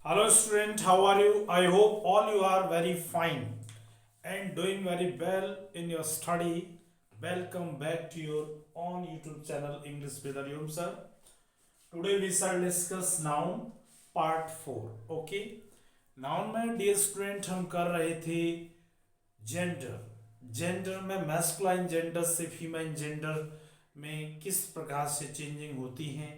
Hello student, how are you? I hope all you are very fine and doing very well in your study. Welcome back to your own YouTube channel English with Arium sir. Today we shall discuss noun part 4. Okay? Noun में dear student हम कर रहे थे gender. Gender में masculine gender से female gender में किस प्रकार से चेंजिंग होती हैं,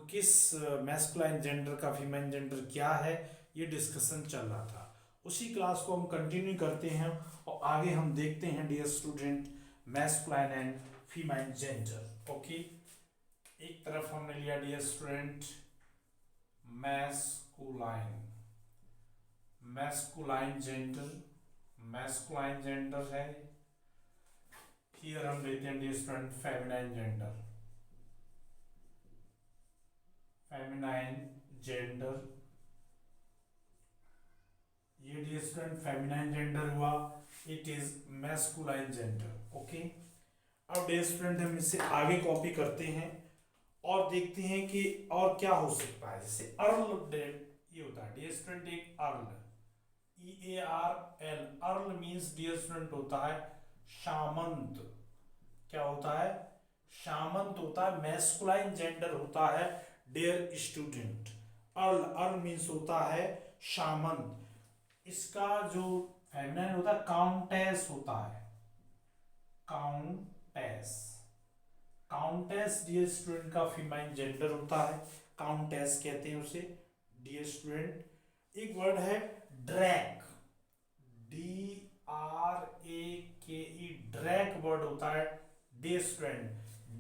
किस मैस्कुलाइन जेंडर का फीमेल जेंडर क्या है, ये डिस्कशन चल रहा था। उसी क्लास को हम कंटिन्यू करते हैं और आगे हम देखते हैं dear student masculine and female gender. Okay, एक तरफ हमने लिया dear student masculine, masculine gender, masculine gender है। फिर हम लेते हैं dear student feminine gender, feminine gender. ये डियर स्टूडेंट फेमिनाइन जेंडर हुआ, it is masculine gender. Okay, अब डियर स्टूडेंट हम इससे आगे कॉपी करते हैं और देखते हैं कि और क्या हो सकता है। जैसे अर्ल, ये होता है डियर स्टूडेंट एक earl, EARL, earl means dear student होता है शामंत। क्या होता है? शामंत होता है, मैस्कुलाइन जेंडर होता है dear student. Earl, earl means होता है शामंत। इसका जो फेमिनाइन होता है काउंटेस होता है, काउंटेस। काउंटेस डियर स्टूडेंट का फीमेल जेंडर होता है, काउंटेस कहते हैं उसे डियर स्टूडेंट। एक वर्ड है ड्रैक, DRAKE, ड्रैक वर्ड होता है डियर स्टूडेंट,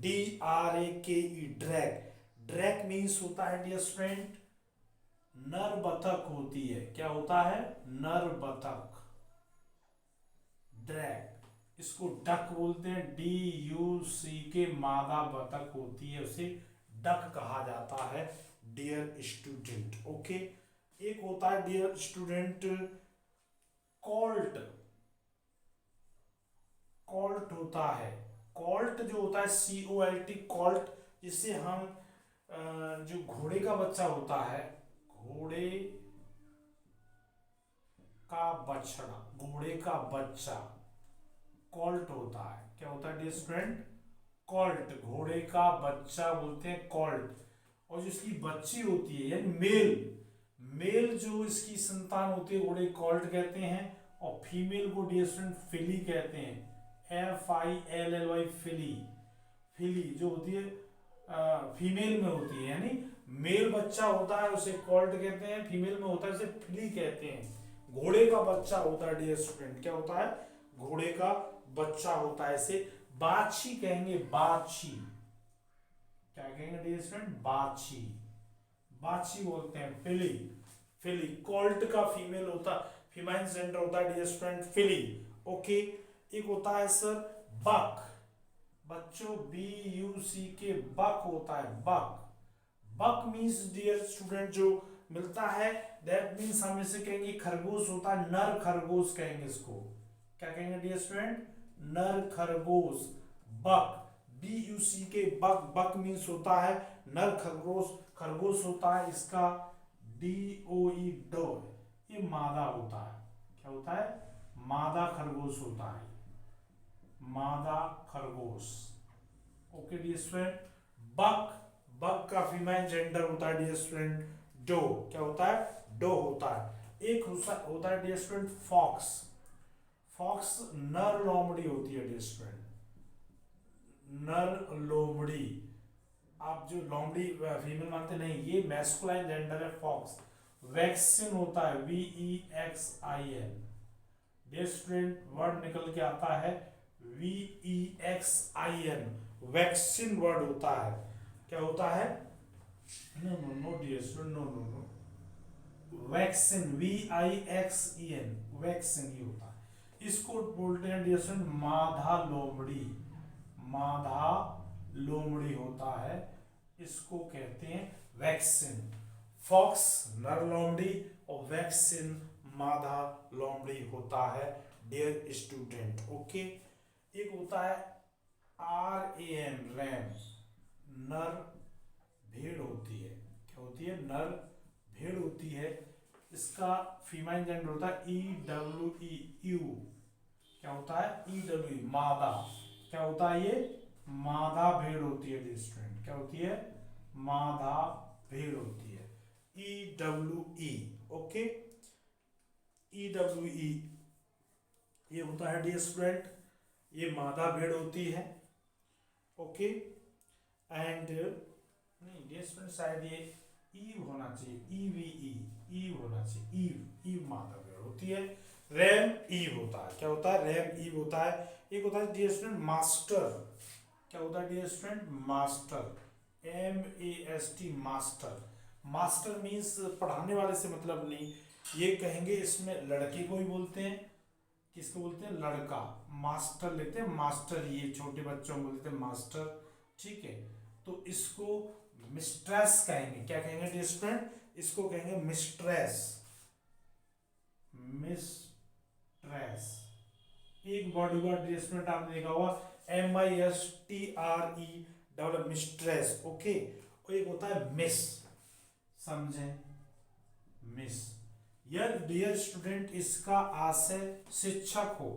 DRAKE, ड्रैक। ड्रैक मीन्स होता है डियर स्टूडेंट नर बतख होती है। क्या होता है? नर बतख, ड्रैक। इसको डक बोलते हैं, DUCK, मादा बतख होती है, उसे डक कहा जाता है डियर स्टूडेंट। ओके, एक होता है डियर स्टूडेंट कॉल्ट, कॉल्ट होता है। कॉल्ट जो होता है COLT, कॉल्ट, जिससे हम जो घोड़े का बच्चा होता है, घोड़े का बछड़ा, घोड़े का बच्चा कॉल्ट होता है। क्या होता है डियर स्टूडेंट? कॉल्ट, घोड़े का बच्चा बोलते हैं कॉल्ट। और जो इसकी बच्ची होती है यानी मेल, मेल जो इसकी संतान होती है घोड़े कॉल्ट कहते हैं, और फीमेल को डियर स्टूडेंट फिली कहते हैं, FILLY, फिली। फिली जो होती है फीमेल में होती है, यानी मेल बच्चा होता है उसे कॉल्ट कहते हैं, फीमेल में होता है उसे फिली कहते हैं। घोड़े का बच्चा होता है डियर स्टूडेंट, क्या होता है? घोड़े का बच्चा होता है, इसे बाछी कहेंगे, बाछी। क्या कहेंगे डियर स्टूडेंट? बाछी, बाछी बोलते हैं, फिली। फिली, कॉल्ट का फीमेल होता, फीमेल जेंडर होता है डियर स्टूडेंट फिली। ओके, एक होता है सर बक, बच्चों BUCK, बक होता है, बक। बक मीन्स डियर स्टूडेंट जो मिलता है, दैट मीन्स हम इसे कहेंगे खरगोश होता है, नर खरगोश कहेंगे इसको। क्या कहेंगे डियर स्टूडेंट? नर खरगोश, बक, BUCK, बक। बक मीन्स होता है नर खरगोश, खरगोश होता है इसका DOE, डो, ये मादा होता है। क्या होता है? मादा खरगोश होता है, मादा खरगोश। ओके डियर स्टूडेंट, बक, बक का फीमेल जेंडर होता है डियर स्टूडेंट डो। क्या होता है? डो होता है। एक होता है डियर स्टूडेंट फॉक्स, फॉक्स नर लोमड़ी होती है डियर स्टूडेंट, नर लोमड़ी। आप जो लोमड़ी फीमेल मानते नहीं, ये मैस्कुलाइन जेंडर है फॉक्स। वैक्सीन होता है VEXIN, डियर स्टूडेंट वर्ड निकल के आता है VEXIN, वैक्सीन वर्ड होता है। क्या होता है? No no no dear student, no no no, vaccine, VIXEN, vaccine ही होता है। इसको बोलते हैं डियर स्टूडेंट माधा लोमड़ी, माधा लोमड़ी होता है, इसको कहते हैं वैक्सीन। फॉक्स नर लोमड़ी और वैक्सीन मादा लोमड़ी होता है डियर स्टूडेंट। ओके, एक होता है RAM, रैम, नर भेड़ होती है। क्या होती है? नर भेड़ होती है, इसका फीमेल जेंडर होता है EWE, यू। क्या होता है? EWE, मादा। क्या होता है ये? मादा भेड़ होती है डियर स्टूडेंट। क्या होती है? मादा भेड़ होती है, EWE। ओके, EWE ये होता है डियर स्टूडेंट, ये मादा भेड़ होती है। ओके, एंड नहीं डियर स्टूडेंट, शायद ये ईव होना चाहिए, EVE, ईव होना चाहिए, ईव, ईव मादा भेड़ होती है। रैम ईव होता है। क्या होता है? रैम ईव होता है। एक होता है डियर स्टूडेंट मास्टर। क्या होता है dear student? Master, MAST, master. Master means पढ़ाने वाले से मतलब नहीं, ये कहेंगे इसमें लड़के को ही बोलते हैं। किसको बोलते हैं? लड़का। मास्टर लेते हैं, मास्टर, ये छोटे बच्चों को बोलते हैं मास्टर। ठीक है, तो इसको मिस्ट्रेस कहेंगे। क्या कहेंगे डियर स्टूडेंट? इसको कहेंगे मिस्ट्रेस, मिस्ट्रेस। एक बॉडी वर्ड डियर स्टूडेंट आपने देखा होगा, MISTRE, मिस्ट्रेस। ओके, और एक होता है मिस, समझे? मिस। यदि डियर स्टूडेंट इसका आशय शिक्षक हो,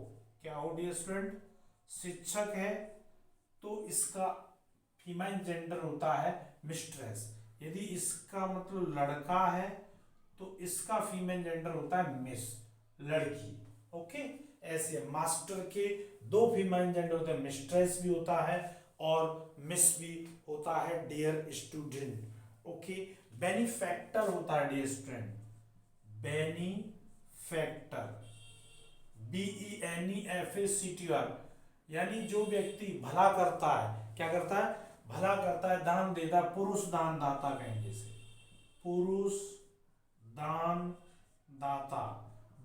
क्या हो डियर स्टूडेंट? शिक्षक है, तो इसका फीमेल जेंडर होता है मिस्ट्रेस। यदि इसका मतलब लड़का है तो इसका फीमेल जेंडर होता है मिस, लड़की। ओके, ऐसे मास्टर के दो फीमेल जेंडर होते हैं, मिस्ट्रेस भी होता है और मिस भी होता है डियर स्टूडेंट। ओके, बेनिफैक्टर होता है डियर स्टूडेंट, बेनिफैक्टर, BENEFACTOR, यानी जो व्यक्ति भला करता है। क्या करता है? भला करता है, दान देता है, पुरुष दान दाता कहेंगे इसे, पुरुष दान दाता,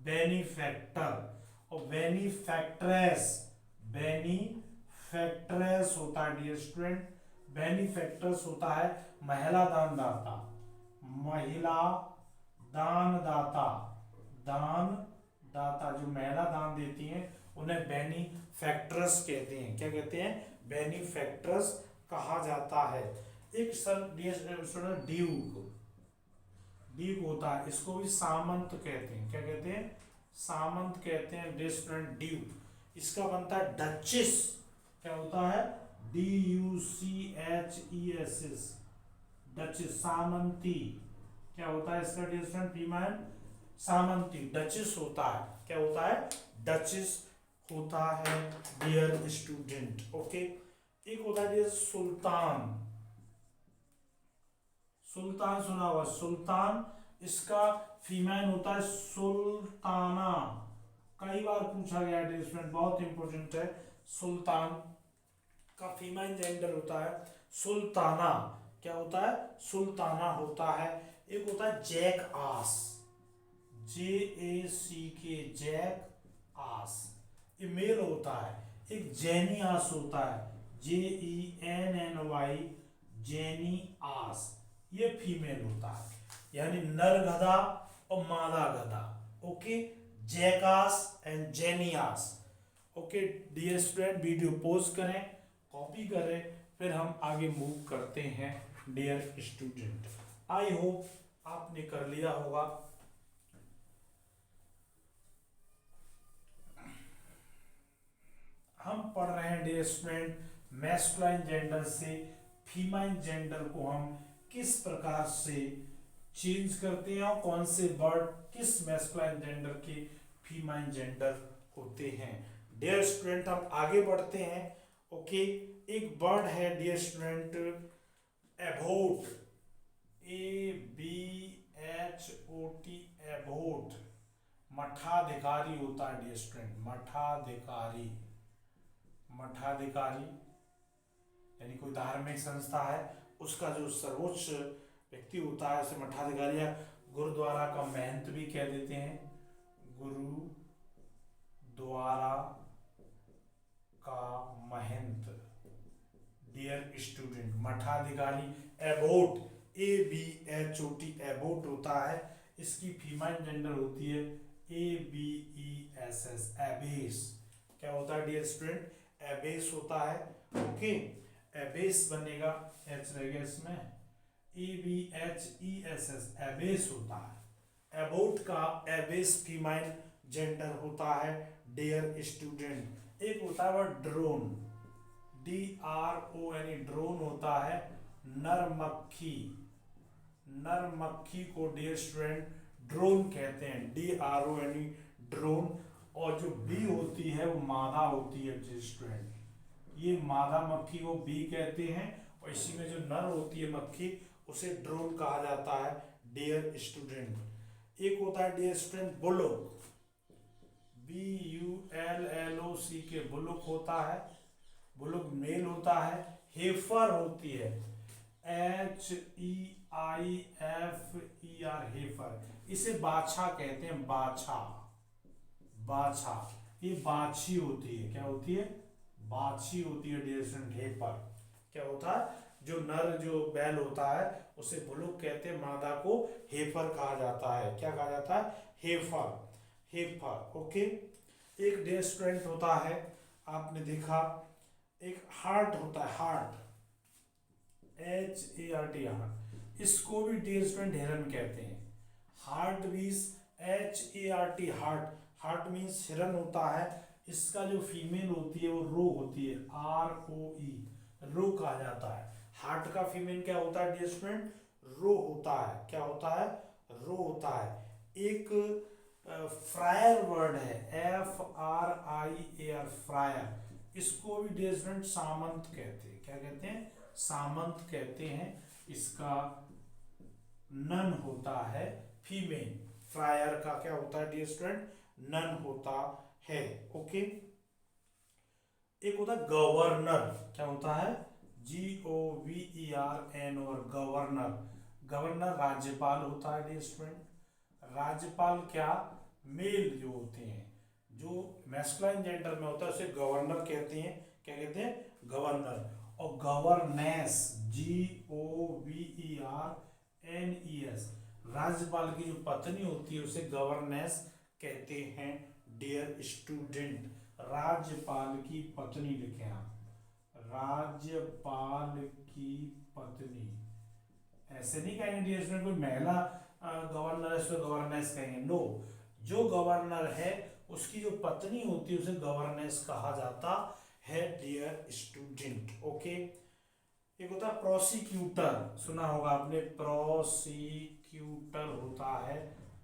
बेनिफैक्टर। और बेनिफैक्ट्रेस, बेनिफैक्ट्रेस होता है डियर स्टूडेंट, बेनिफैक्ट्रेस होता है महिला दान दाता, महिला दान दाता, दान दाता, जो महिला दान देती हैं उन्हें बेनिफैक्ट्रेस कहते हैं। क्या कहते हैं? बेनिफैक्ट्रेस कहा जाता है। एक सर ड्यूक, ड्यूक होता है, इसको भी सामंत कहते हैं। क्या कहते हैं? सामंत कहते हैं डियर स्टूडेंट, ड्यूक। इसका बनता है डचेस। क्या होता है? DUCHESS, डचेस, सामंती। क्या होता है इसका डियर स्टूडेंट? फीमेल सामंती, डचेस होता है। क्या होता है? डचेस होता है डियर स्टूडेंट। ओके, एक होता है डियर सुल्तान। सुल्तान सुना हुआ, सुल्तान, इसका फीमेल होता है सुल्ताना। कई बार पूछा गया है डियर स्टूडेंट, बहुत इंपॉर्टेंट है। सुल्तान का फीमेल जेंडर होता है सुल्ताना। क्या होता है? सुल्ताना होता है। एक होता है जैक आस, JACK, जैक आस, ये मेल होता है। एक जेनी आस होता है, JENNY, जेनी आस, ये फीमेल होता है। यानी नर गधा और मादा गधा। Okay, jackass and jenny ass. Okay dear student, video pause करें, कॉपी करें, फिर हम आगे मूव करते हैं डियर स्टूडेंट। आई होप आपने कर लिया होगा। हम पढ़ रहे हैं डियर स्टूडेंट, मैस्कुलाइन जेंडर से फीमेल जेंडर को हम किस प्रकार से चेंज करते हैं और कौन से वर्ड किस मैस्कुलाइन जेंडर के फीमेल जेंडर होते हैं। डियर स्टूडेंट, हम आगे बढ़ते हैं। ओके, एक वर्ड है dear student abbot, ABHOT, abbot, मठाधिकारी होता है डियर स्टूडेंट, मठाधिकारी, मठाधिकारी यानी कोई धार्मिक संस्था है, उसका जो सर्वोच्च व्यक्ति होता है उसे मठाधिकारी या गुरुद्वारा का महंत भी कह देते हैं, गुरुद्वारा का महंत। डियर स्टूडेंट, मठाधिकारी एबोट, ABHOT, एबोट होता है। इसकी फीमेल जेंडर होती है ABESS, एबेस। क्या होता है डियर स्टूडेंट? एबेस होता है। ओके, एबेस बनेगा, एच रहेगा इसमें, ABHESS, एबेस होता है। अबाउट का एबेस फीमेल जेंडर होता है डियर स्टूडेंट। एक होता है वह ड्रोन, DRON, ड्रोन होता है नर मक्खी। नर मक्खी को डियर स्टूडेंट ड्रोन कहते हैं, DRON, ड्रोन। और जो बी होती है वो मादा होती है डियर स्टूडेंट, ये मादा मक्खी को बी कहते हैं। और इसी में जो नर होती है मक्खी उसे ड्रोन कहा जाता है डियर स्टूडेंट। एक होता है डियर स्टूडेंट बुलोक, BULLOC के बुलोक होता है, बुलोक मेल होता है। हेफर होती है HEIFER, हेफर, इसे बाछा कहते हैं, बाछा, बाछा, ये बाछी होती है, क्या होती है, बाछी होती है डियर स्टूडेंट। हेफर क्या होता है, जो नर जो बैल होता है उसे बुलोक कहते हैं, मादा को हेफर कहा जाता है। क्या कहा जाता है, हेफर, हेफर। ओके। एक डियर स्टूडेंट होता है, आपने देखा एक हार्ट होता है, हार्ट, HART, हार्ट, इसको भी डियर स्टूडेंट हिरन कहते हैं। Heart means HART, heart, heart means हिरन होता है। इसका जो फीमेल होती है वो रो होती है, ROE, रो कहा जाता है। हार्ट का फीमेल क्या होता है डियर स्टूडेंट, रो होता है। क्या होता है, रो होता है। एक फ्रायर वर्ड है, FRIAR, फ्रायर, इसको भी डियर स्टूडेंट सामंत कहते हैं। क्या कहते हैं, सामंत कहते हैं। इसका नन होता है फीमेल, फ्रायर का क्या होता है डियर स्टूडेंट, नन होता है। ओके। एक होता है गवर्नर, क्या होता है, GOVERN, गवर्नर, गवर्नर राज्यपाल होता है डियर स्टूडेंट। राज्यपाल क्या, मेल जो होते हैं, जो मैस्कुलाइन जेंडर में होता है उसे गवर्नर कहते हैं। क्या कहते हैं, गवर्नर। और गवर्नेस, GOVERNES, राज्यपाल की जो पत्नी होती है उसे गवर्नेस कहते हैं डियर स्टूडेंट। राज्यपाल की पत्नी लिखें आप, राज्यपाल की पत्नी, ऐसे नहीं कहेंगे डियर स्टूडेंट कोई महिला गवर्नर है उसको गवर्नेस कहेंगे, नो, जो गवर्नर है उसकी जो पत्नी होती है उसे गवर्नेस कहा जाता है डियर स्टूडेंट। ओके। एक होता है प्रोसिक्यूटर, सुना होगा आपने, प्रोसिक्यूटर होता है,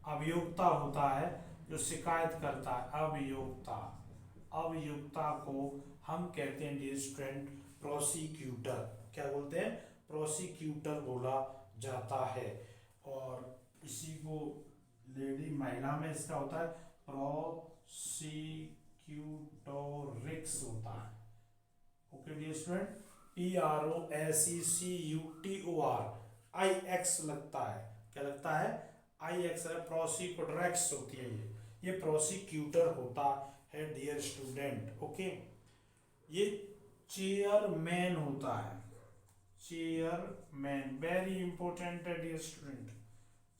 अभियोक्ता होता है, जो शिकायत करता है, अभियोक्ता, अभियोक्ता को हम कहते हैं डियर स्टूडेंट प्रोसिक्यूटर। क्या बोलते हैं, प्रोसिक्यूटर बोला जाता है। और इसी को लेडी महिला में इसका होता है प्रोसिक्यूटोरिक्स होता है। Okay dear student, PROSECUTOR, IX लगता है, क्या लगता है, IX है, प्रोसिक्यूटोरिक्स होती है ये प्रोसिक्यूटर होता है डियर स्टूडेंट। ओके। ये चेयरमैन होता है, चेयरमैन, वेरी इंपॉर्टेंट है डियर स्टूडेंट।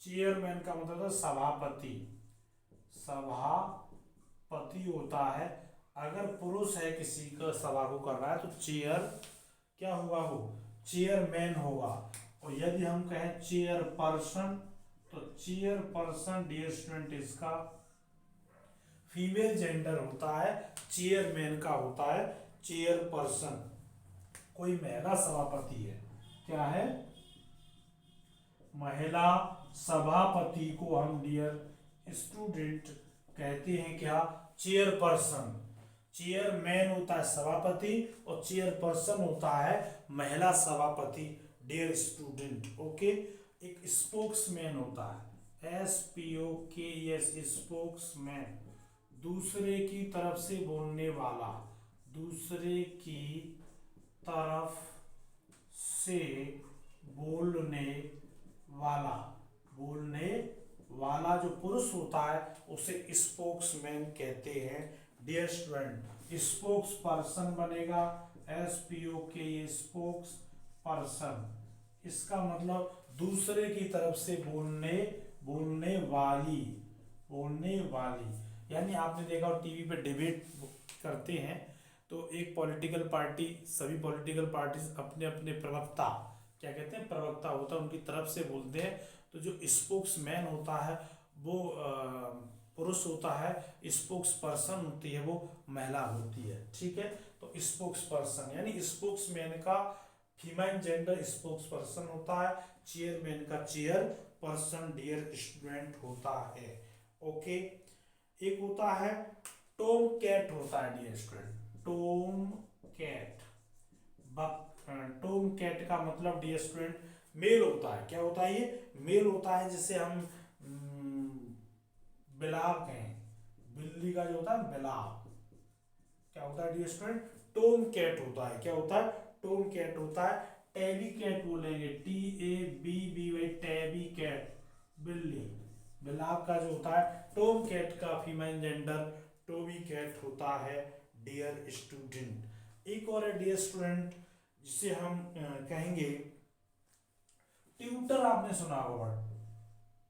चेयरमैन का मतलब है सभापति, सभापति होता है। अगर पुरुष है किसी का सभा को कर रहा है तो चेयर क्या होगा, वो चेयरमैन होगा। और यदि हम कहें चेयरपर्सन तो चेयरपर्सन डियर स्टूडेंट इसका फीमेल जेंडर होता है, चेयरमैन का होता है चेयरपर्सन। कोई महिला सभापति है, क्या है, महिला सभापति को हम डियर स्टूडेंट कहते हैं क्या, चेयरपर्सन। चेयरमैन होता है सभापति और चेयरपर्सन होता है महिला सभापति डियर स्टूडेंट। ओके। एक स्पोक्समैन होता है, SPOKES, स्पोक्समैन, दूसरे की तरफ से बोलने वाला, दूसरे की तरफ से बोलने वाला, बोलने वाला जो पुरुष होता है उसे स्पोक्समैन कहते हैं डियर स्टूडेंट। स्पोक्स पर्सन बनेगा, SPOKE, स्पोक्स पर्सन, इसका मतलब दूसरे की तरफ से बोलने वाली, बोलने वाली। यानी आपने देखा टीवी पे डिबेट करते हैं तो एक पॉलिटिकल पार्टी, सभी पॉलिटिकल पार्टीज अपने अपने प्रवक्ता, क्या कहते हैं, प्रवक्ता होता है, उनकी तरफ से बोलते हैं। तो जो स्पोक्समैन होता है वो पुरुष होता है, स्पोक्स पर्सन होती है वो महिला होती है, ठीक है। तो स्पोक्स पर्सन यानी स्पोक्समैन का फीमेल जेंडर स्पोक्स पर्सन होता है, चेयरमैन का चेयर पर्सन डियर स्टूडेंट होता है, ओके। एक होता है टॉम कैट होता है dear student, tom cat. Tom cat का मतलब डियर स्टूडेंट मेल होता है, क्या होता है ये मेल होता है, जिसे हम बिलाव कहें, बिल्ली का जो होता है बिलाव, क्या होता है डियर स्टूडेंट टॉम कैट होता है, क्या होता है टॉम कैट होता है। टैबी कैट बोलेंगे, TABBY टैबी कैट, बिल्ली, बिलाव का जो होता है टॉम कैट का फीमेल जेंडर टोबी कैट होता है डियर स्टूडेंट। एक और है डियर स्टूडेंट जिसे हम कहेंगे ट्यूटर, आपने सुना होगा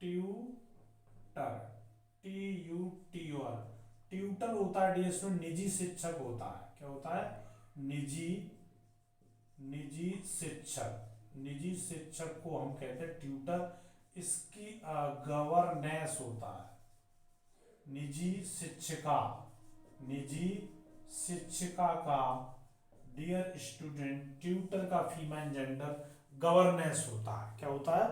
ट्यूटर, TUTOR, ट्यूटर होता है डियर स्टूडेंट निजी शिक्षक होता है, क्या होता है निजी शिक्षक, निजी शिक्षक को हम कहते हैं ट्यूटर। इसकी गवर्नेंस होता है निजी शिक्षिका, निजी शिक्षिका का डियर स्टूडेंट ट्यूटर का फीमेल जेंडर गवर्नेंस होता है, क्या होता है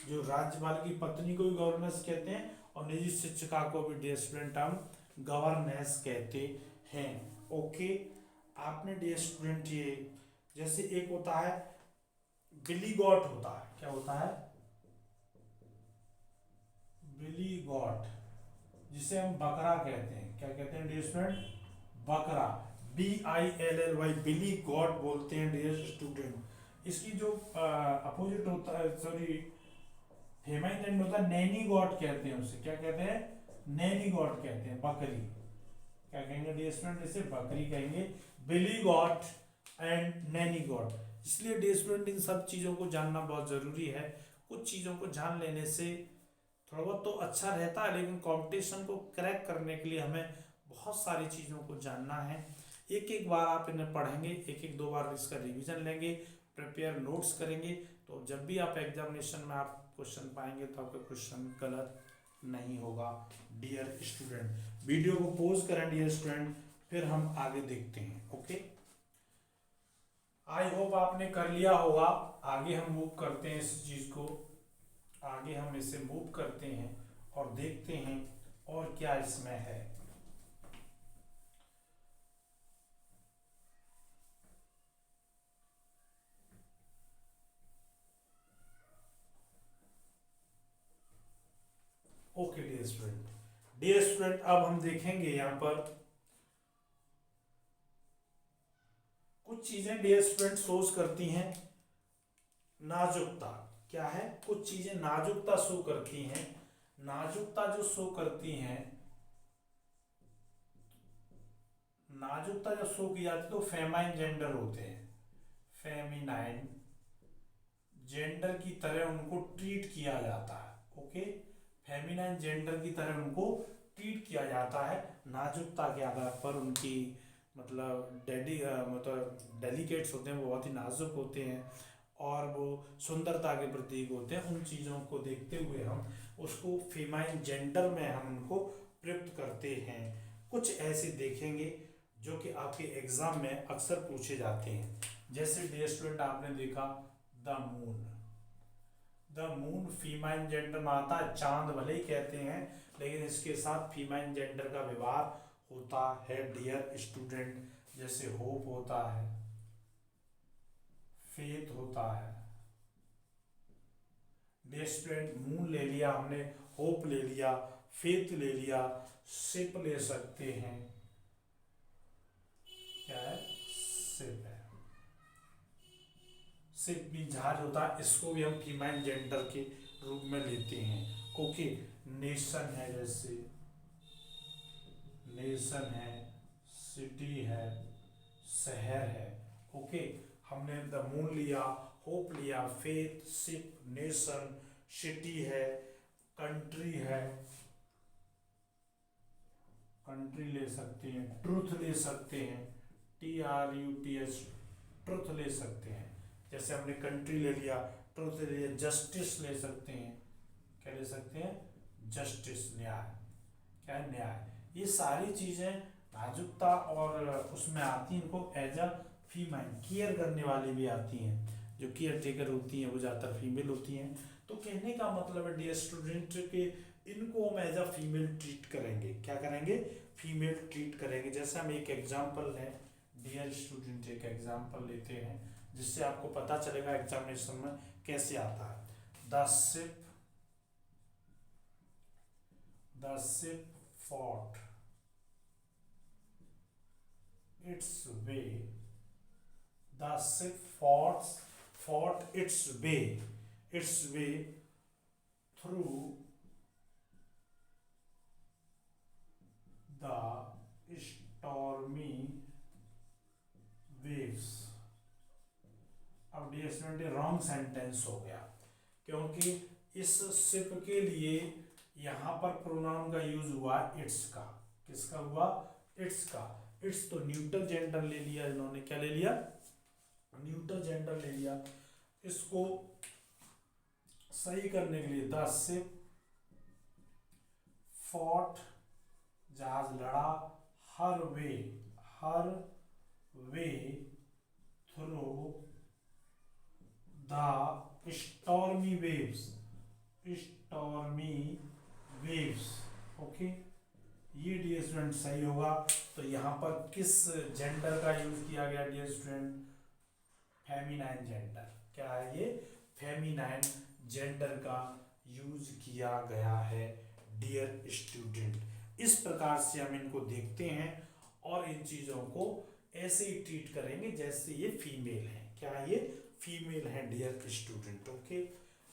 जो राज्यपाल की पत्नी को भी गवर्नेंस कहते हैं और निजी शिक्षिका को भी डियर स्टूडेंट हम गवर्नेंस कहते हैं, ओके। आपने डियर स्टूडेंट ये जैसे एक होता है बिली गॉट होता है, क्या होता है बिली गॉट, जिसे हम बकरा कहते हैं, क्या कहते हैं डियर स्टूडेंट बकरा, BILLY बिली गॉट बोलते हैं डियर स्टूडेंट। इसकी जो अपोजिट होता है, सॉरी फेमाइन जेंडर होता है नैनी गॉट कहते हैं उसे, क्या कहते हैं नैनी गॉट कहते हैं, बकरी, क्या कहेंगे डियर स्टूडेंट इसे बकरी कहेंगे, बिली गॉट एंड नैनी गॉट। इसलिए डियर स्टूडेंट इन सब चीज़ों को जानना बहुत ज़रूरी है, कुछ चीज़ों को जान लेने से थोड़ा बहुत तो अच्छा रहता है, लेकिन कंपटीशन को क्रैक करने के लिए हमें बहुत सारी चीज़ों को जानना है। एक एक बार आप इन्हें पढ़ेंगे, एक एक दो बार इसका रिवीजन लेंगे, प्रिपेयर नोट्स करेंगे, तो जब भी आप एग्जामिनेशन में आप क्वेश्चन पाएंगे तो आपका क्वेश्चन गलत नहीं होगा डियर स्टूडेंट। वीडियो को पॉज करें डियर स्टूडेंट, फिर हम आगे देखते हैं, ओके। आई होप आपने कर लिया होगा। आगे हम मूव करते हैं इस चीज़ को, आगे हम इसे मूव करते हैं और देखते हैं और क्या इसमें है। Okay dear student, dear student अब हम देखेंगे यहाँ पर कुछ चीजें डियर स्टूडेंट शोज करती हैं नाजुकता, क्या है कुछ चीजें नाजुकता शो करती हैं, नाजुकता जो शो करती हैं, नाजुकता जब शो की जाती है तो फेमाइन जेंडर होते हैं, फेमिनाइन जेंडर की तरह उनको ट्रीट किया जाता है, ओके। फेमिनाइन जेंडर की तरह उनको ट्रीट किया जाता है, नाजुकता के आधार पर उनकी मतलब मतलब डेलिकेट्स होते हैं, वो बहुत ही नाजुक होते हैं और वो सुंदरता के प्रतीक होते हैं। उन चीज़ों को देखते हुए हम उसको फीमेल जेंडर में हम उनको प्रयुक्त करते हैं। कुछ ऐसे देखेंगे जो कि आपके एग्जाम में अक्सर पूछे जाते हैं, जैसे डियर स्टूडेंट आपने देखा the moon, the moon female gender में आता है, चांद भले ही कहते हैं लेकिन इसके साथ फीमेल जेंडर का व्यवहार होता है डियर स्टूडेंट, जैसे होप होता है, फेथ होता है। डियर स्टूडेंट मून ले लिया हमने, होप ले लिया, फेथ ले लिया, शिप ले सकते हैं, क्या है शिप है, शिप भी जहाज होता है, इसको भी हम फीमेल जेंडर के रूप में लेते हैं, ओके। नेशन है, जैसे नेशन है, सिटी है, शहर है, ओके। हमने द मून लिया, होप लिया, फेथ, शिप, नेशन, सिटी है, कंट्री है, कंट्री ले सकते हैं, ट्रूथ ले सकते हैं, TRUTH ट्रूथ ले सकते हैं, जैसे हमने कंट्री ले लिया, ट्रूथ ले लिया, जस्टिस ले सकते हैं, क्या ले सकते हैं जस्टिस न्याय, क्या है न्याय। ये सारी चीजें नाजुकता और उसमें आती हैं, इनको एज अ फीमेल केयर करने वाली भी आती हैं, जो केयर टेकर होती हैं वो ज़्यादातर फीमेल होती हैं। तो कहने का मतलब है डियर स्टूडेंट के इनको हम एज अ फीमेल ट्रीट करेंगे, क्या करेंगे, फीमेल ट्रीट करेंगे। जैसे हम एक एग्जांपल लें डियर स्टूडेंट, एक एग्जांपल लेते हैं जिससे आपको पता चलेगा एग्जामिनेशन में कैसे आता है। The ship fought its way, the ship fought its way through the stormy waves। अब डियर स्टूडेंट रॉन्ग सेंटेंस हो गया, क्योंकि इस शिप के लिए यहाँ पर प्रोनाउन का यूज हुआ इट्स का। किसका हुआ, इट्स का। इट्स तो न्यूट्रल जेंडर ले लिया इन्होंने, क्या ले लिया, न्यूट्रल जेंडर ले लिया। इसको सही करने के लिए द शिप फॉट, जहाज लड़ा, her way through the stormy waves, okay. ये डियर स्टूडेंट सही होगा। तो यहाँ पर किस जेंडर का यूज किया गया डियर स्टूडेंट, फेमिनाइन जेंडर। क्या है ये, फेमिनाइन जेंडर का यूज किया गया है डियर स्टूडेंट। इस प्रकार से हम इनको देखते हैं और इन चीजों को ऐसे ही ट्रीट करेंगे जैसे ये फीमेल है। क्या ये फीमेल है डियर स्टूडेंट, ओके।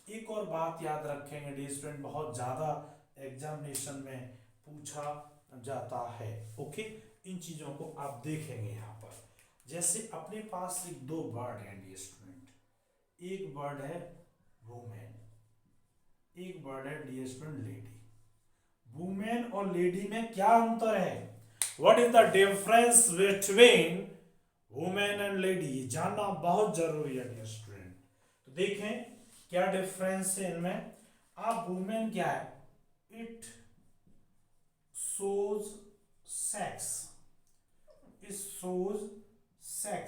एक और बात याद रखेंगे डियर स्टूडेंट, बहुत ज्यादा एग्जामिनेशन में पूछा जाता है, ओके। इन चीजों को आप देखेंगे यहाँ पर। जैसे अपने पास एक दो वर्ड हैं डियर स्टूडेंट, एक वर्ड है वुमेन, एक वर्ड है डियर स्टूडेंट लेडी। वुमेन और लेडी में क्या अंतर है, what is the difference between women and lady, ये जानना बहुत जरूरी है डियर स्टूडेंट। तो देखें क्या डिफरेंस है इनमें। आप वुमेन क्या है, it shows sex, it shows sex,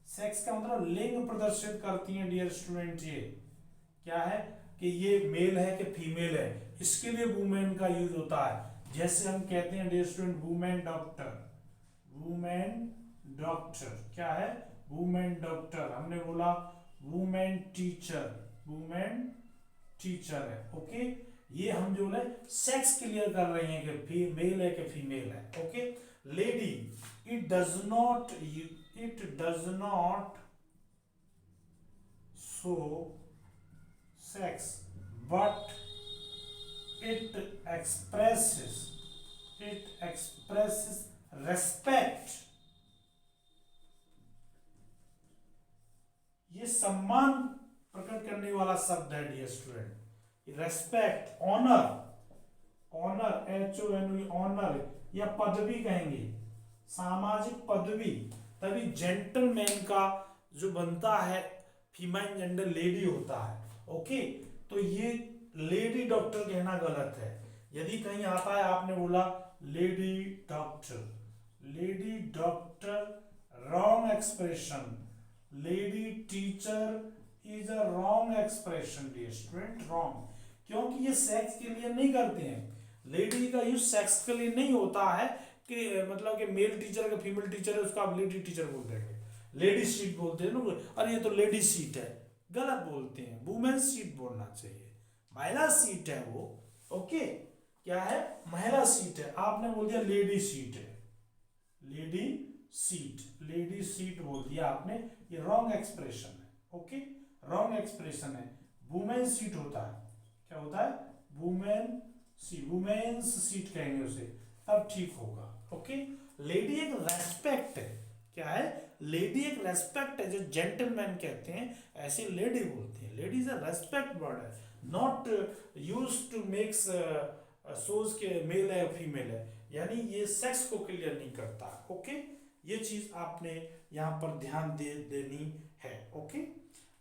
sex का मतलब लिंग प्रदर्शित करती हैं डियर स्टूडेंट। ये क्या है कि ये मेल है कि फीमेल है, इसके लिए वुमेन का यूज होता है। जैसे हम कहते हैं डियर स्टूडेंट वुमेन डॉक्टर, क्या है वुमेन डॉक्टर। हमने बोला वुमेन टीचर है, ओके। ये हम जो है सेक्स क्लियर कर रहे हैं कि मेल है कि फीमेल है, okay. Lady, it does not show sex but it expresses respect, ये सम्मान प्रकट करने वाला शब्द है dear student. Respect, honour, HONOR, honour या पदवी कहेंगे, सामाजिक पदवी। तभी जेंटलमैन का जो बनता है फीमेल जेंडर लेडी होता है, ओके। तो ये लेडी डॉक्टर कहना गलत है। यदि कहीं आता है आपने बोला lady doctor wrong expression, lady teacher is a wrong expression dear student, wrong. क्योंकि ये सेक्स के लिए नहीं करते हैं, लेडी का यूज सेक्स के लिए नहीं होता है कि मतलब कि मेल टीचर का फीमेल टीचर है उसका आप लेडी टीचर बोल देंगे, लेडी सीट बोलते हैं ना, अरे ये तो लेडी सीट है, गलत बोलते हैं, वुमेन सीट बोलना चाहिए, महिला सीट है वो, ओके। क्या है, महिला सीट है, आपने बोल दिया लेडी सीट है, लेडी सीट बोल दिया आपने, ये रॉन्ग एक्सप्रेशन है, ओके, रॉन्ग एक्सप्रेशन है। वुमेन सीट होता है, क्या होता है, वुमेन्स सीट कहेंगे उसे, तब ठीक होगा, ओके। लेडी एक रेस्पेक्ट है, क्या है, लेडी एक रेस्पेक्ट है, जो जेंटलमैन कहते हैं ऐसे लेडी बोलते हैं, lady is a respect word है, नॉट यूज्ड टू मेक्स सोज के मेल है फीमेल है, यानी ये सेक्स को क्लियर नहीं करता, ओके। ये चीज आपने यहाँ पर ध्यान देनी है, ओके।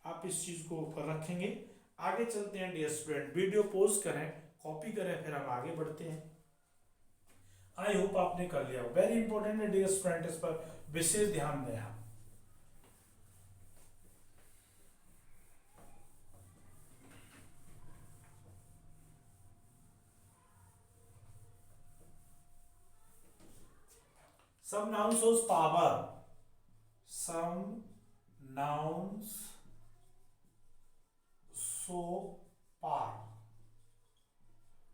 आप इस चीज को रखेंगे। आगे चलते हैं डियर स्टूडेंट, वीडियो पॉज करें, कॉपी करें, फिर हम आगे बढ़ते हैं। आई होप आपने कर लिया। वेरी इंपॉर्टेंट है डियर स्टूडेंट, इस पर विशेष ध्यान दें आप। Some nouns shows power. Some nouns show power.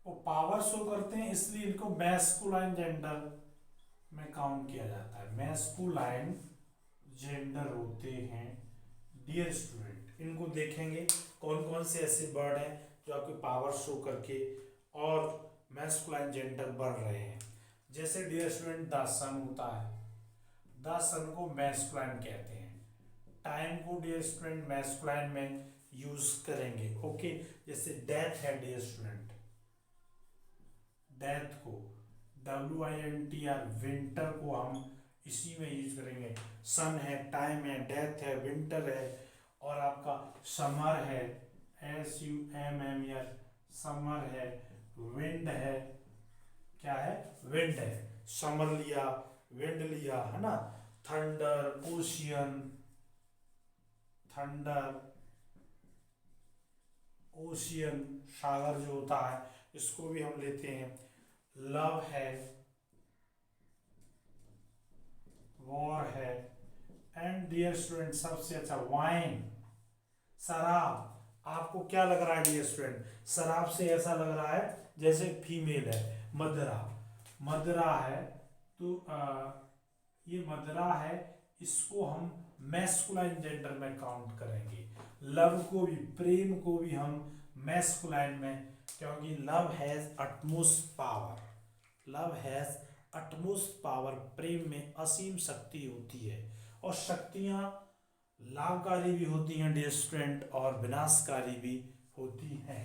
वो पावर शो करते हैं, इसलिए इनको मैस्कुलाइन जेंडर में काउंट किया जाता है। मैस्कुलाइन जेंडर होते हैं डियर स्टूडेंट। इनको देखेंगे कौन कौन से ऐसे वर्ड हैं जो आपके पावर शो करके और मैस्कुलाइन जेंडर बढ़ रहे हैं। जैसे डियर स्टूडेंट द सन होता है, द सन को मैस्कुलाइन कहते हैं। टाइम को डियर स्टूडेंट मैस्कुलाइन में यूज करेंगे। ओके, जैसे डेथ है डियर स्टूडेंट, डेथ को WINTR, विंटर को हम इसी में यूज करेंगे। सन है, टाइम है, डेथ है, विंटर है, और आपका समर है SUMMER, समर है, विंड है, क्या है, विंड है, समर लिया, विंड लिया, है ना। थंडर, ओशियन, थंडर, ओशियन, सागर जो होता है, इसको भी हम लेते हैं। लव है, वॉर है, एंड डियर स्टूडेंट सबसे अच्छा वाइन, शराब। आपको क्या लग रहा है डियर स्टूडेंट? शराब से ऐसा लग रहा है जैसे फीमेल है, मदरा, मदरा है, तो ये मदरा है, इसको हम मैस्कुलाइन जेंडर में काउंट करेंगे। लव को भी, प्रेम को भी हम मैस्कुलाइन में, क्योंकि love has utmost power, love has utmost power, प्रेम में असीम शक्ति होती है, और शक्तियां लाभकारी भी होती हैं डियर स्टूडेंट और विनाशकारी भी होती हैं।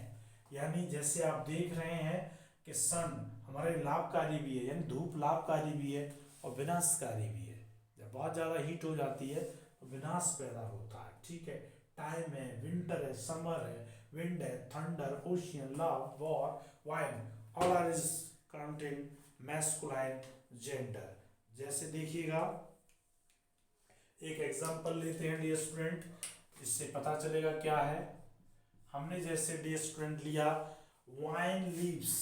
यानी जैसे आप देख रहे हैं कि सन हमारे लाभकारी भी है, यानी धूप लाभकारी भी है और विनाशकारी भी है। जब बहुत ज़्यादा हीट हो जाती है तो विनाश पैदा होता है। ठीक है, टाइम है, विंटर है, समर है, विंड है, thunder, ocean, love, war, wine, all are is counting masculine gender. जैसे देखिएगा, एक एग्जांपल लेते हैं डियर स्टूडेंट, इससे पता चलेगा क्या है। हमने जैसे डियर स्टूडेंट लिया wine leaves,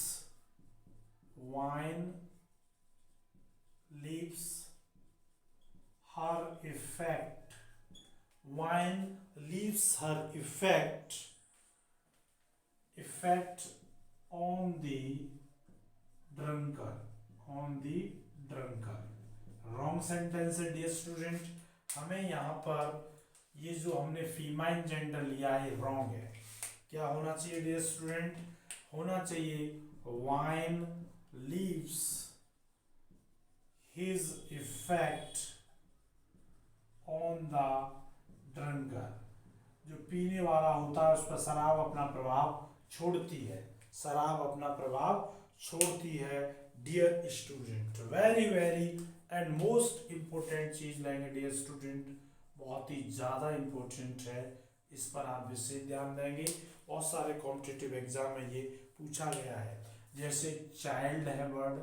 wine leaves her effect, wine leaves her effect, effect on the drunker, on the drunker. Wrong sentence है डियर स्टूडेंट। हमें यहाँ पर ये जो हमने फीमाइन जेंडर लिया है रॉन्ग है। क्या होना चाहिए डियर स्टूडेंट? होना चाहिए wine leaves his effect on the drunkard. जो पीने वाला होता है उस पर शराब अपना प्रभाव छोड़ती है, शराब अपना प्रभाव छोड़ती है dear student. Very very and most important चीज लेंगे डियर स्टूडेंट, बहुत ही ज़्यादा इम्पोर्टेंट है, इस पर आप विशेष ध्यान देंगे। बहुत सारे कॉम्पिटिटिव एग्जाम में ये पूछा गया है। जैसे चाइल्ड है वर्ड,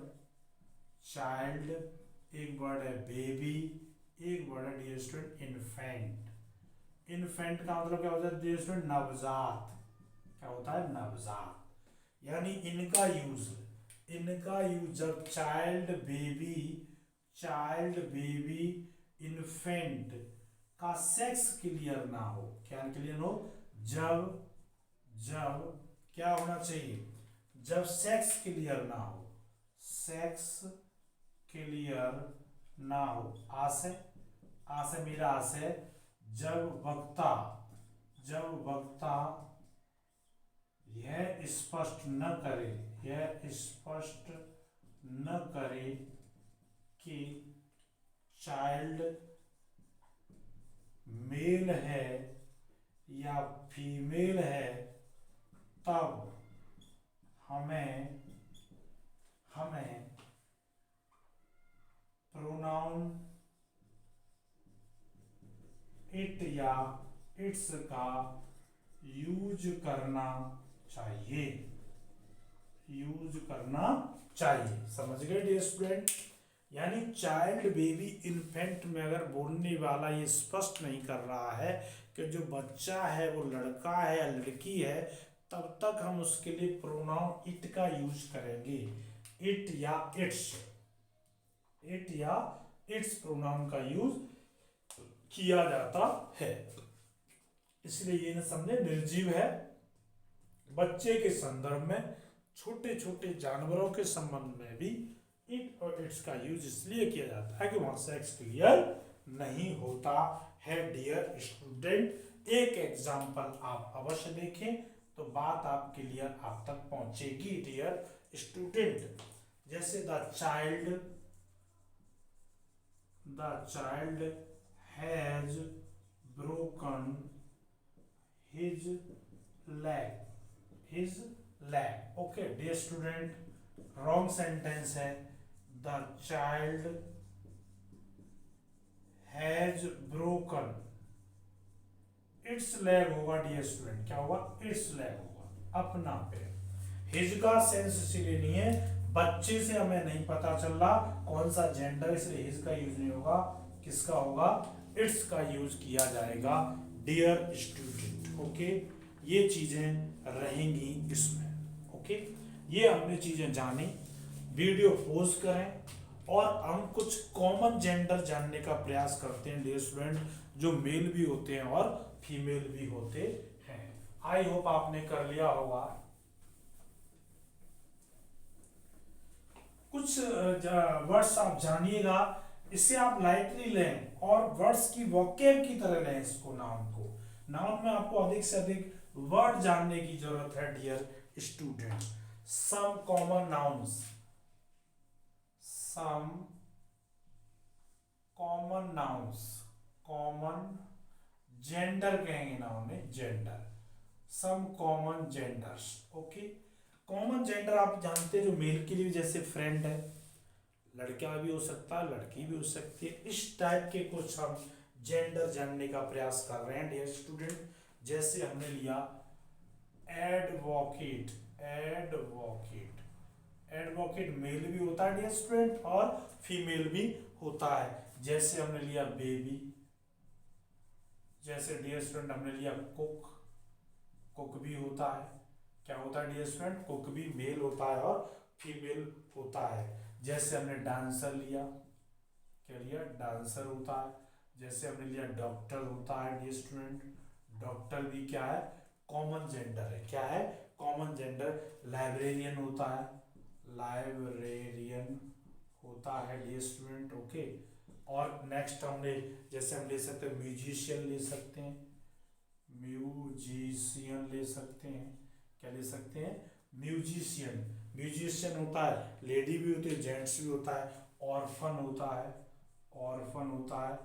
चाइल्ड, एक वर्ड है बेबी, एक वर्ड है डियर स्टूडेंट इन्फेंट। इन्फेंट का मतलब क्या होता है डियर स्टूडेंट? नवजात। क्या होता है? नवजात। यानी इनका यूज, इनका यूज जब child baby, child baby infant का सेक्स क्लियर ना हो, क्या क्लियर हो? जब जब क्या होना चाहिए? जब सेक्स क्लियर ना हो, सेक्स क्लियर ना हो। आशय, आशय मेरा आशय, जब वक्ता, जब वक्ता यह स्पष्ट न करे, यह स्पष्ट न करे कि चाइल्ड मेल है या फीमेल है, तब हमें प्रोनाउन इट या इट्स का यूज करना चाहिए। यूज करना चाहिए। समझ गए डियर स्टूडेंट? यानी चाइल्ड, बेबी, इन्फेंट में अगर बोलने वाला ये स्पष्ट नहीं कर रहा है कि जो बच्चा है वो लड़का है या लड़की है, तब तक हम उसके लिए प्रोनाउन इट का यूज करेंगे। इट या इट्स, इट या इट्स प्रोनाउन का यूज किया जाता है। इसलिए ये न समझे निर्जीव है। बच्चे के संदर्भ में, छोटे छोटे जानवरों के संबंध में भी इट और इट्स का यूज इसलिए किया जाता है कि वहां सेक्स क्लियर नहीं होता है डियर स्टूडेंट। एक एग्जाम्पल आप अवश्य देखें तो बात आप क्लियर आप तक पहुंचेगी डियर स्टूडेंट। जैसे the child has broken his leg। Okay dear student, wrong sentence है। The child has broken its leg होगा डियर स्टूडेंट। क्या होगा? इट्स लेग होगा, अपना पैर। हिज का सेंस इसलिए नहीं है, बच्चे से हमें नहीं पता चल रहा कौन सा जेंडर, इसलिए हिज का यूज नहीं होगा। किसका होगा? इट्स का यूज किया जाएगा डियर स्टूडेंट। ओके, ये चीजें रहेंगी इसमें। ओके, ये हमने चीजें जानी। वीडियो पॉज करें और हम कुछ कॉमन जेंडर जानने का प्रयास करते हैं डियर स्टूडेंट, जो मेल भी होते हैं और फीमेल भी होते हैं। आई होप आपने कर लिया होगा। कुछ वर्ड्स आप जानिएगा, इसे आप लाइटली लें और वर्ड्स की वोकैब की तरह लें इसको। नाउन में आपको अधिक से अधिक वर्ड जानने की जरूरत है dear student. Some common nouns, some common nouns, common gender कहेंगे नाउन में, gender. Some common genders. Okay, common gender आप जानते हैं जो मेल के लिए, जैसे फ्रेंड है, लड़का भी हो सकता है, लड़की भी हो सकती है। इस टाइप के कुछ हम जेंडर जानने का प्रयास कर रहे हैं डियर स्टूडेंट। जैसे हमने लिया एडवोकेट, एडवोकेट, एडवोकेट मेल भी होता है डियर स्टूडेंट और फीमेल भी होता है। जैसे हमने लिया बेबी, जैसे डियर स्टूडेंट हमने लिया कुक, कुक भी होता है। क्या होता है डियर स्टूडेंट? कुक भी मेल होता है और फीमेल होता है। जैसे हमने डांसर लिया, क्या लिया? डांसर होता है। जैसे हमने लिया डॉक्टर होता है डियर स्टूडेंट, डॉक्टर भी क्या है? कॉमन जेंडर है। क्या है? Common gender. लाइब्रेरियन होता है, लाइब्रेरियन होता है डियर स्टूडेंट। ओके, और नेक्स्ट हमने, जैसे हम ले सकते हैं म्यूजिशियन ले सकते हैं, म्यूजिशियन ले सकते हैं। क्या ले सकते हैं? म्यूजिशियन। म्यूजिशियन होता है, लेडी भी होती है, जेंट्स भी होता है। ऑर्फन होता है, ऑर्फन होता है,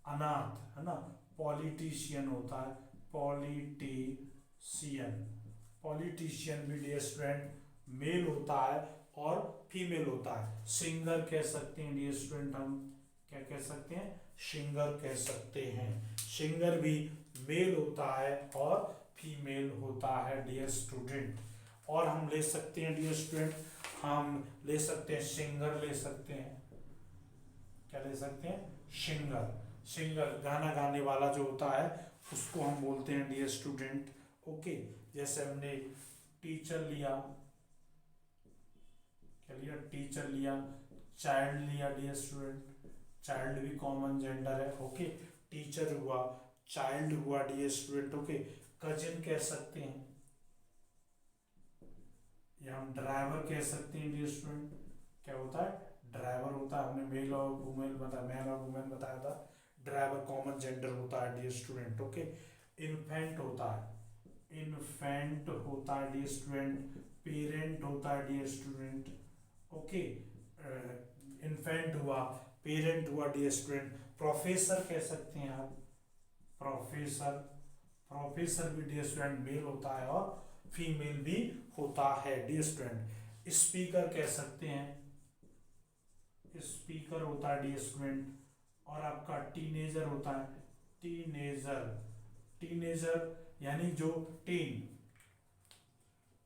अनाथ है ना। पॉलिटिशियन होता है, पॉलिटिशियन, पॉलिटिशियन भी डियर स्टूडेंट मेल होता है और फीमेल होता है। सिंगर कह सकते हैं डियर स्टूडेंट, हम क्या कह सकते हैं? सिंगर कह सकते हैं। सिंगर भी मेल होता है और फीमेल होता है डियर स्टूडेंट। और हम ले सकते हैं डियर स्टूडेंट, हम ले सकते हैं सिंगर, ले सकते हैं। क्या ले सकते हैं? सिंगर। सिंगर गाना गाने वाला जो होता है उसको हम बोलते हैं डियर स्टूडेंट। ओके, जैसे हमने टीचर लिया, क्या लिया? टीचर लिया। चाइल्ड लिया डियर स्टूडेंट, चाइल्ड भी कॉमन जेंडर है। ओके, टीचर हुआ, चाइल्ड हुआ डियर स्टूडेंट। ओके, कजिन कह सकते हैं, या हम ड्राइवर कह सकते हैं डियर स्टूडेंट। क्या होता है? ड्राइवर होता है। हमने मेल और फीमेल बताया, मैन और वुमेन बताया था। ड्राइवर कॉमन जेंडर होता है डियर स्टूडेंट। ओके, इन्फेंट होता है, इन्फेंट होता है डियर स्टूडेंट। पेरेंट होता है डियर स्टूडेंट। ओके, इन्फेंट हुआ, पेरेंट हुआ डियर स्टूडेंट। प्रोफेसर कह सकते हैं आप, प्रोफेसर। प्रोफेसर भी डियर स्टूडेंट मेल होता है और फीमेल भी होता है डियर स्टूडेंट। स्पीकर कह सकते हैं, स्पीकर होता है डियर स्टूडेंट। और आपका टीनेजर होता है, टीनेजर। टीनेजर यानी जो टीन,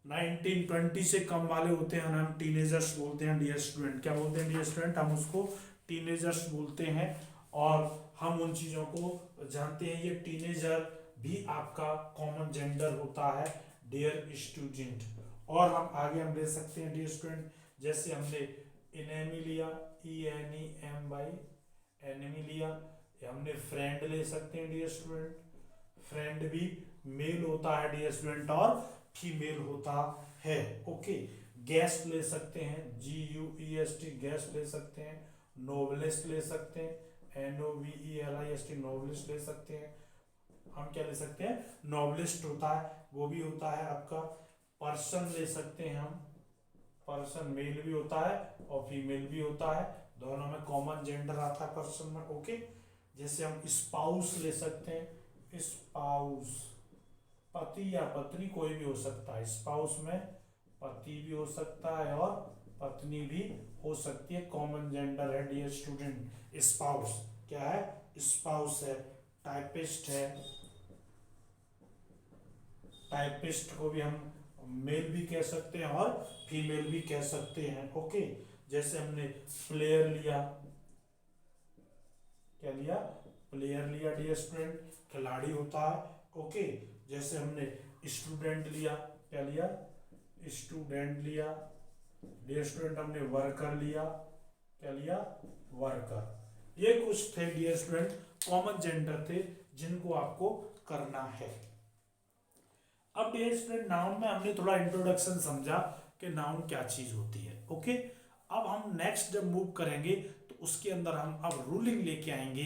19-20 से कम वाले होते हैं हम टीनेजर्स बोलते हैं डियर स्टूडेंट। क्या बोलते हैं डियर स्टूडेंट? हम उसको टीनेजर्स बोलते हैं। और हम उन चीज़ों को जानते हैं। ये टीनेजर भी आपका कॉमन जेंडर होता है डियर स्टूडेंट। और हम आगे हम ले सकते हैं डियर स्टूडेंट, जैसे हमने इनेमी लिया, ENEMY, एनिमी लिया। हमने फ्रेंड ले सकते हैं डियर स्टूडेंट, फ्रेंड भी मेल होता है डियर स्टूडेंट और फीमेल होता है। ओके। गेस्ट ले सकते हैं, GUEST, गेस्ट ले सकते हैं। नोवेलिस्ट ले सकते हैं, NOVELIST, नोवेलिस्ट ले सकते हैं। हम क्या ले सकते हैं? नोवेलिस्ट होता है, वो भी होता है आपका। पर्सन ले सकते हैं हम, पर्सन मेल भी होता है और फीमेल भी होता है, दोनों में कॉमन जेंडर आता है पर्सन में। ओके। जैसे हम स्पाउस ले सकते हैं, स्पाउस, पति या पत्नी कोई भी हो सकता है। स्पाउस में पति भी हो सकता है और पत्नी भी हो सकती है, कॉमन जेंडर है डियर स्टूडेंट स्पाउस। क्या है? स्पाउस है। टाइपिस्ट है, टाइपिस्ट को भी हम मेल भी कह सकते हैं और फीमेल भी कह सकते हैं। ओके। जैसे हमने प्लेयर लिया, क्या लिया? प्लेयर लिया डियर स्टूडेंट, खिलाड़ी होता है। ओके। जैसे हमने स्टूडेंट लिया, क्या लिया? स्टूडेंट लिया डियर स्टूडेंट। हमने वर्कर लिया, क्या लिया? वर्कर। ये कुछ थे डियर स्टूडेंट कॉमन जेंडर थे जिनको आपको करना है। अब डियर स्टूडेंट नाउन में हमने थोड़ा इंट्रोडक्शन समझा कि नाउन क्या चीज होती है। ओके। अब हम नेक्स्ट जब मूव करेंगे तो उसके अंदर हम अब रूलिंग लेके आएंगे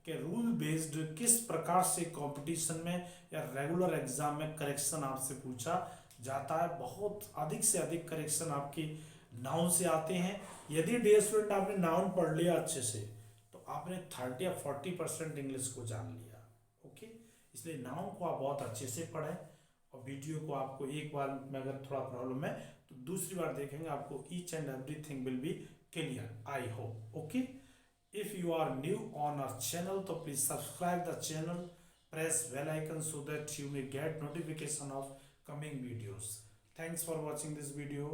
कि रूल बेस्ड किस प्रकार से कंपटीशन में या रेगुलर एग्जाम में करेक्शन आपसे पूछा जाता है। बहुत अधिक से अधिक करेक्शन आपकी नाउन से आते हैं। यदि डियर स्टूडेंट आपने नाउन पढ़ लिया अच्छे से तो आपने 30 या 40% इंग्लिश को जान लिया। ओके। इसलिए नाउन को आप बहुत अच्छे से पढ़ें और वीडियो को आपको एक बार में अगर थोड़ा प्रॉब्लम है तो दूसरी बार देखेंगे, आपको each and everything will be clear, I hope. Okay. If you are new on our channel तो please subscribe the channel, press bell icon so that you may get notification of coming videos. Thanks for watching this video.